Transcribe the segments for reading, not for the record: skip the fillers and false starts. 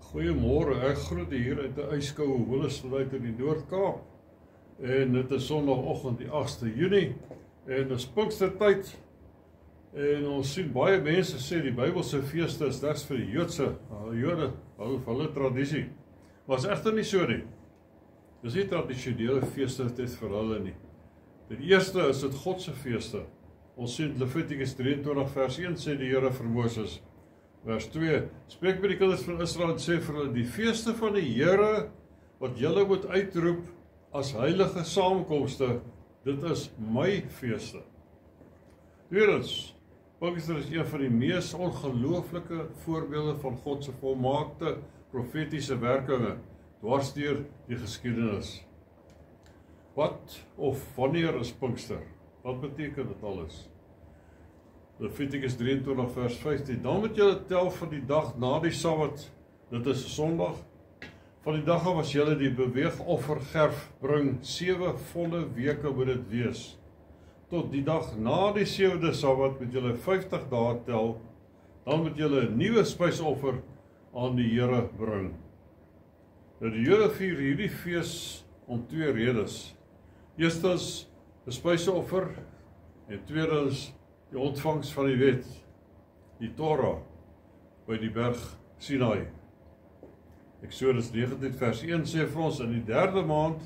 Goeiemôre, ek groet hier uit die ijskoue Willisveld in die Noord-Kaap. En dit is Sondagoggend die 8de Junie en dis Pinkstertyd. En ons sien baie mense sê die Bybelse feeste is slegs vir die Jode hou van hulle tradisie. Maar is egter nie so nie. Dis nie tradisionele feeste dit vir hulle nie. Ten eerste is dit God se feeste. Ons sien Levitikus 23 vers 1 sê die Here vir Moses. Vers 2, spreek met die kinders van Israel en sê vir hulle, die feeste van die Here, wat julle moet uitroep as heilige saamkomste, dit is my feeste. Tweedens, Pinkster is een van die mees ongelooflike voorbeelde van God se volmaakte profetiese werkinge, dwars deur die geskiedenis. Wat of wanneer is Pinkster? Wat beteken dit alles? Levitikus 23 vers 15, dan moet julle tel van die dag na die Sabbat, dit is Sondag, van die dag af as julle die beweegoffergerf bring, 7 volle weke moet dit wees. Tot die dag na die 7de Sabbat moet julle 50 dae tel, dan moet julle 'n nuwe spysoffer aan die Here bring. Nou die Jode vier hierdie fees om 2 redes. Eerstens 'n spysoffer en tweedens die ontvangs van die wet, die Torah, by die berg Sinai. Eksodus 19 vers 1 sê vir ons, in die 3de maand,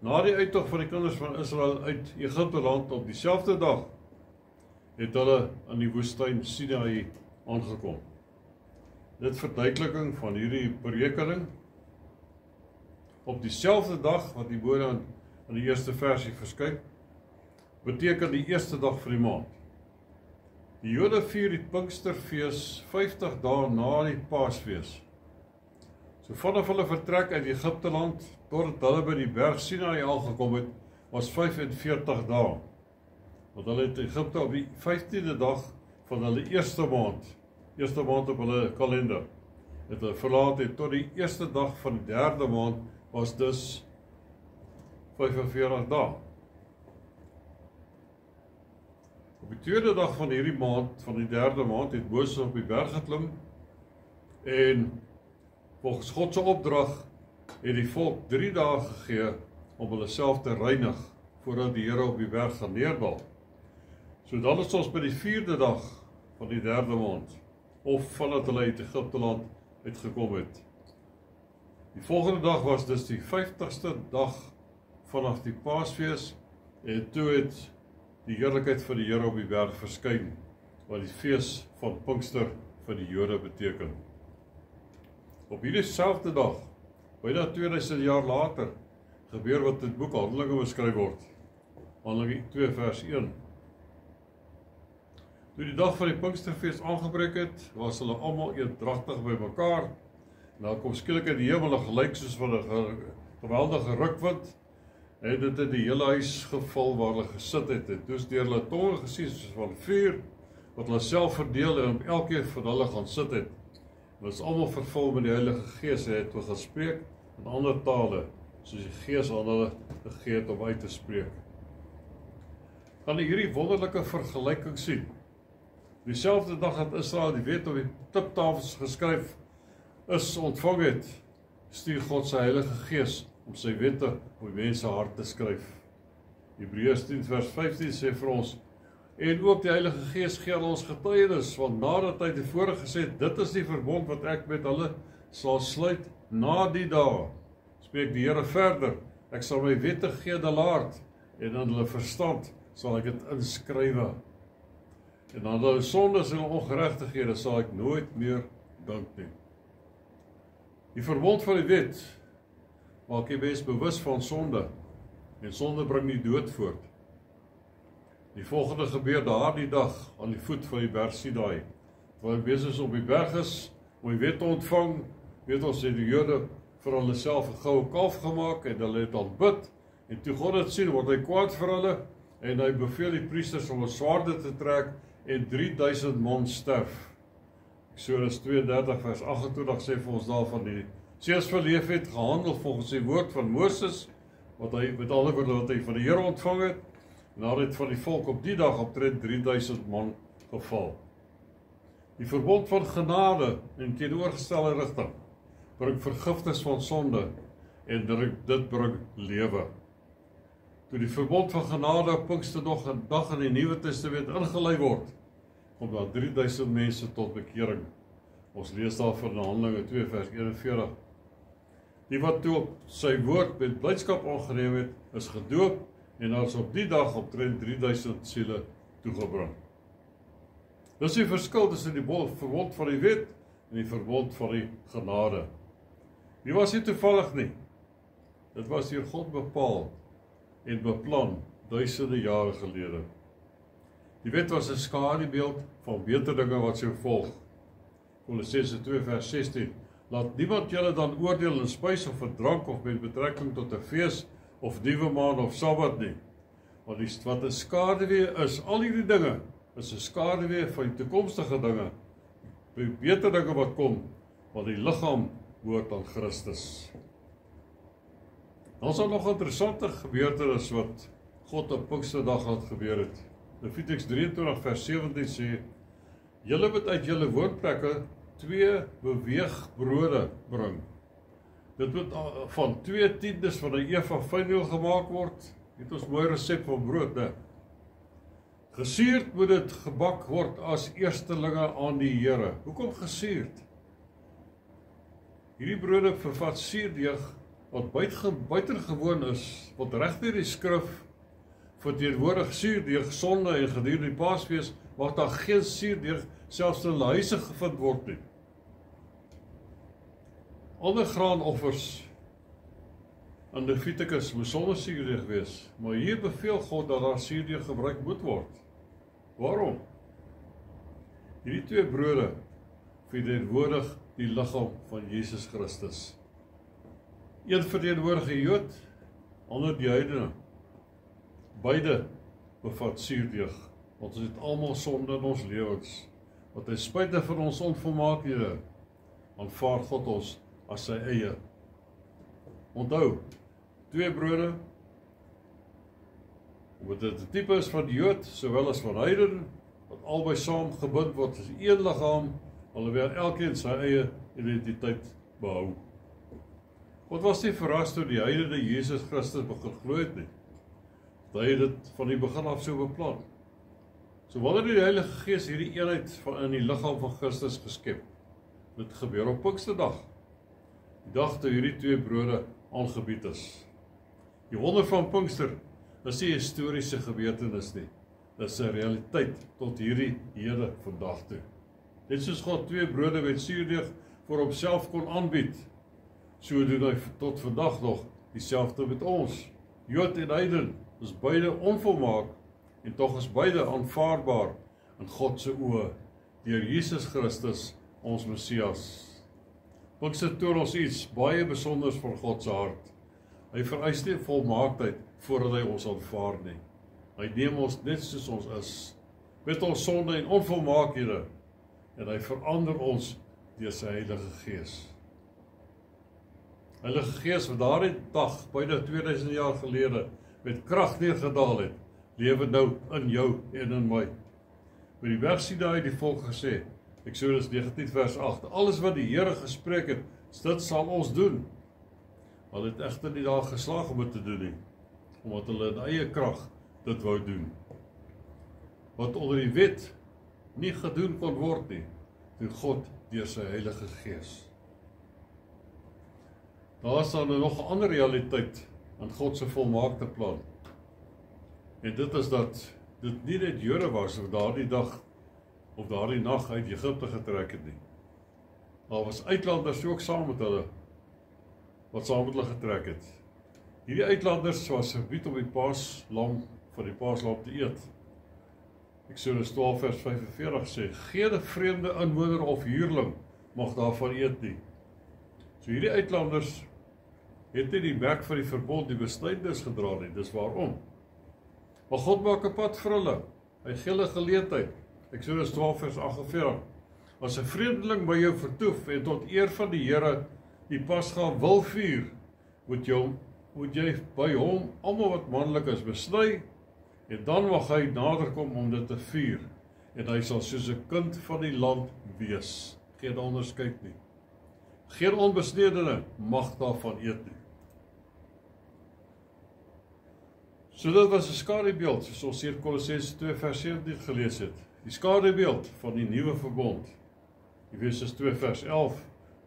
na die uittog van die kinders van Israel uit Egipte land, op dieselfde dag, het hulle aan die woestyn Sinai aangekom. Dit verduideliking van hierdie berekening, op dieselfde dag, wat die woorde aan die eerste versie verskyn, beteken die eerste dag van die maand. Die Jode vier die Pinksterfees 50 dae na die Paasfees. So vanaf hulle vertrek uit Egipte land, totdat hulle by die berg Sinai aangekom het, was 45 dae. Want hulle het Egipte op die 15de dag van hulle eerste maand op hulle kalender, het hulle verlaat het tot die eerste dag van die 3de maand, was dus 45 dae. Op die 2de dag van hierdie maand, van die 3de maand, het Moses op die berg geklim en volgens God se opdrag het die volk 3 dae gegee om hulle self te reinig voordat die Here op die berg gaan neerdal. So dan is ons by die 4de dag van die 3de maand of vandat hulle uit Egipte land uitgekom het. Die volgende dag was dus die 50ste dag vanaf die Paasfees en toe het die heerlikheid van die Here op die berg verskyn, wat die fees van Pinkster vir die Jode beteken. Op hierdie selfde dag, byna 2000 jaar later, gebeur wat in die boek Handelinge beskryf word. Handelinge 2 vers 1. Toe die dag van die Pinksterfees aangebreek het, was hulle almal eendragtig by mekaar, en daar kom skielik in die hemel gelyk soos van 'n geweldige rukwind, en dit het die hele huis geval waar hulle gesit het, en toes deur hulle tonge gesien soos van vuur, wat hulle self verdeel en op elkeen van hulle gaan sit het. En ons almal vervul met die Heilige Gees het hulle gespreek in ander tale, soos die Gees aan hulle gegee het om uit te spreek. Kan jy hierdie wonderlike vergelyking sien? Dieselfde dag dat Israel die wet op die tiptafels geskryf is ontvang het, stuur God sy Heilige Gees om sy wette op die mense hart te skryf. Hebreërs 10 vers 15 sê vir ons, en ook die Heilige Gees gee aan ons getuienis, want nadat hy tevore gesê het, dit is die verbond wat ek met hulle sal sluit na die dae, spreek die Here verder, ek sal my wette gee in hulle hart, en in hulle verstand sal ek dit inskrywe. En aan hulle sondes en ongeregtighede sal ek nooit meer dink nie. Die verbond van die wet maak jy mens bewus van sonde, en sonde bring die dood voort. Die volgende gebeur daardie dag aan die voet van die berg Sinai, terwyl Moses op die berg is, om die wet te ontvang, weet ons het die Jode vir hulle self 'n goue kalf gemaak, en hulle het aanbid, en toe God dit sien, word hy kwaad vir hulle, en hy beveel die priesters om 'n swaarde te trek, en 3000 man sterf. Eksodus 32 vers 28 sê vir ons daarvan die seers verleef het, gehandel volgens die woord van Moses, wat hy met alle woorde wat hy van die Here ontvang het, en daar het van die volk op die dag omtrent 3000 man geval. Die verbond van genade in teenoorgestelde rigting bring vergifnis van sonde en dit bring lewe. Toe die verbond van genade op Pinksterdag 'n dag in die Nuwe Testament ingelei word, kom daar 3000 mense tot bekering. Ons lees daarvan in Handelinge 2 vers 41. Die wat toe op sy woord met blydskap aangeneem het, is gedoop en daar is op die dag omtrent 3000 siele toegebring. Dis die verskil tussen die verbond van die wet en die verbond van die genade. Die was nie toevallig nie. Dit was deur God bepaal en beplan duisende jare gelede. Die wet was 'n skadubeeld van beter dinge wat sou volg. Kolossense 2 vers 16. Laat niemand julle dan oordeel in spys of in drank of met betrekking tot 'n fees of nuwe maan of Sabbat nie. Want wat 'n skaduwee is, al hierdie dinge is 'n skaduwee van die toekomstige dinge, die beter dinge wat kom, want die liggaam behoort aan Christus. Dan is daar nog interessante gebeurtenis wat God op Pinksterdag laat gebeur het. Levitikus 23 vers 17 sê, julle moet uit julle woonplekke 2 beweegbrode bring. Dit moet van 2/10 van 'n eva fynmeel gemaak word. Het ons mooi resep van brood, né? Gesuurd moet dit gebak word as eerstelinge aan die Here. Hoekom gesuurd? Hierdie brode vervat suurdeeg wat buitengewoon is, wat reg deur die skrif verteenwoordig suurdeeg, sonde en gedurende die Paasfees mag daar geen suurdeeg selfs in hulle huise gevind word nie. Ander graanoffers in Levitikus moes sonder suurdeeg wees, maar hier beveel God dat daar suurdeeg gebruik moet word. Waarom? Hierdie 2 brode verteenwoordig die liggaam van Jesus Christus. Een verteenwoordig die Jood, ander die heidene. Beide bevat suurdeeg, want ons het almal sonde in ons lewens, want ten spyte van ons onvolmaakhede, aanvaar God ons as sy eie. Onthou, 2 brode, omdat dit 'n tipe is van die Jood, sowel as van heiden, wat albei saam gebind word as een liggaam, alhoewel elkeen sy eie identiteit behou. God was nie verras toe die heidene Jesus Christus begin glo het nie. Dat hy dit van die begin af so beplan. So wanneer die Heilige Gees hierdie eenheid in die liggaam van Christus geskep, dit gebeur op Pinksterdag, die dag toe hierdie 2 brode aangebied is. Die wonder van Pinkster is nie 'n historiese gebeurtenis nie, dit is 'n realiteit tot hierdie hede vandag toe. Net soos God 2 brode met suurdeeg vir homself kon aanbied, so doen hy tot vandag nog dieselfde met ons. Jood en heiden is beide onvolmaak en tog is beide aanvaarbaar in God se oë deur Jesus Christus, ons Messias. Pinkster toon ons iets baie besonders van God se hart. Hy vereis nie volmaaktheid voordat hy ons aanvaar nie. Hy neem ons net soos ons is, met ons sonde en onvolmaakhede, en hy verander ons deur sy Heilige Gees. Heilige Gees wat daardie dag, byna 2000 jaar gelede, met krag neergedaal het, lewe nou in jou en in my. By die berg Sinaï het die volk gesê, Eksodus 19 vers 8, alles wat die Here gespreek het, dit sal ons doen. Hulle het egter nie daar geslaag om dit te doen nie, omdat hulle in eie krag dit wou doen. Wat onder die wet nie gedoen kon word nie, doen God deur sy Heilige Gees. Daar is dan nog 'n ander realiteit aan God se volmaakte plan. En dit is dat dit nie net Jode was wat daardie dag of daardie nag uit Egipte getrek het nie. Daar was uitlanders ook saam met hulle, wat saam met hulle getrek het. Hierdie uitlanders was verbied om die paaslam van die paaslam te eet. Eksodus 12 vers 45 sê, geen vreemde inwoner of huurling mag daarvan eet nie. So hierdie uitlanders het nie die merk van die verbond, die besnydenis gedra nie, dis waarom. Maar God maak 'n pad vir hulle, hy gee hulle geleentheid. Eksodus 12 vers 48, as 'n vreemdeling by jou vertoef en tot eer van die Here die Pasga wil vier, moet jy by hom almal wat manlik is besny, en dan mag hy naderkom om dit te vier, en hy sal soos 'n kind van die land wees, geen onderskeid nie. Geen onbesnedene mag daarvan eet nie. So dit was 'n skadubeeld, soos ons hier Kolossense 2 vers 17 gelees het. Die skadubeeld van die nuwe verbond. Efesiërs 2 vers 11.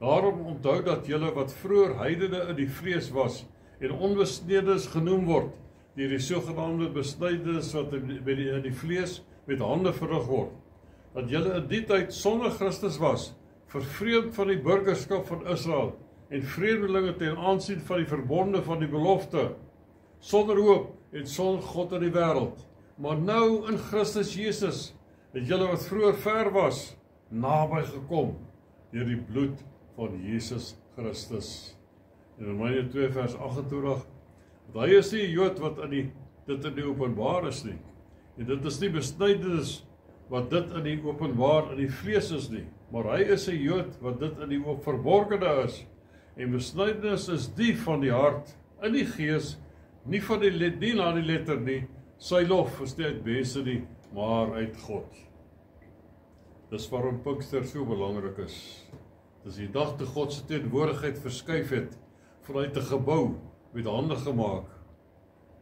Daarom onthou dat julle wat vroeër heidene in die vlees was en onbesnedenes genoem word, deur die sogenaamde besnydenis wat in die vlees met hande verrig word, dat julle in die tyd sonder Christus was, vervreemd van die burgerskap van Israel en vreemdelinge ten aansien van die verbonde van die belofte, sonder hoop en sonder God in die wêreld. Maar nou in Christus Jesus het julle wat vroeër ver was, naby gekom deur die bloed van Jesus Christus. In Romeine 2 vers 28, want hy is nie 'n Jood wat dit in die openbaar is nie. En dit is nie besnydenis wat dit in die openbaar in die vlees is nie, maar hy is 'n Jood wat dit in die verborgene is. En besnydenis is die van die hart, in die gees, nie van nie na die letter nie, sy lof is nie uit mense nie, maar uit God. Dis waarom Pinkster so belangrik is. Dis die dag toe God se teenwoordigheid verskuif het, vanuit 'n gebou met hande gemaak,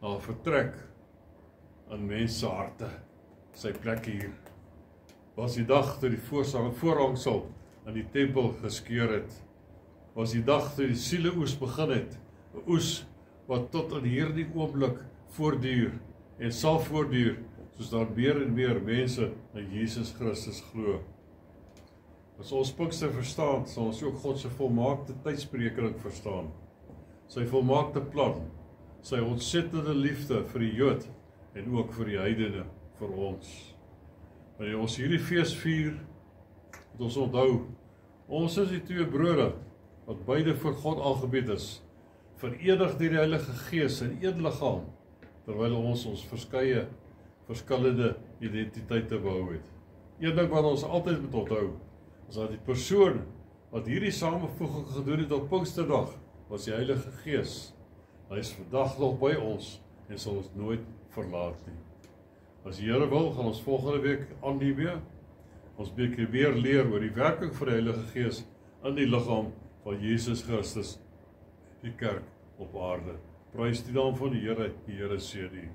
na 'n vertrek in mense harte, sy plek hier. Was die dag toe die voorhangsel in die tempel geskeur het. Was die dag toe die sieleoes begin het, 'n oes wat tot in hierdie oomblik voortduur en sal voortduur, soos daar meer en meer mense in Jesus Christus glo. As ons Pinkster verstaan, sal ons ook God se volmaakte tydsberekening verstaan. Sy volmaakte plan, sy ontsettende liefde vir die Jood en ook vir die heidene, vir ons. Wanneer ons hierdie fees vier, moet ons onthou, ons is die twee brode, wat beide voor God aangebied is, verenig deur die Heilige Gees in een liggaam, terwyl ons verskeie, verskillende identiteite behou het. Een ding wat ons altyd moet onthou, is dat die persoon wat hierdie samevoeging gedoen het op Pinksterdag, was die Heilige Gees. Hy is vandag nog by ons en sal ons nooit verlaat nie. As die Here wil, gaan ons volgende week aan die weer. Ons weer leer oor die werking van die Heilige Gees in die liggaam van Jesus Christus, die kerk op aarde. Prys die naam van die Here seën u.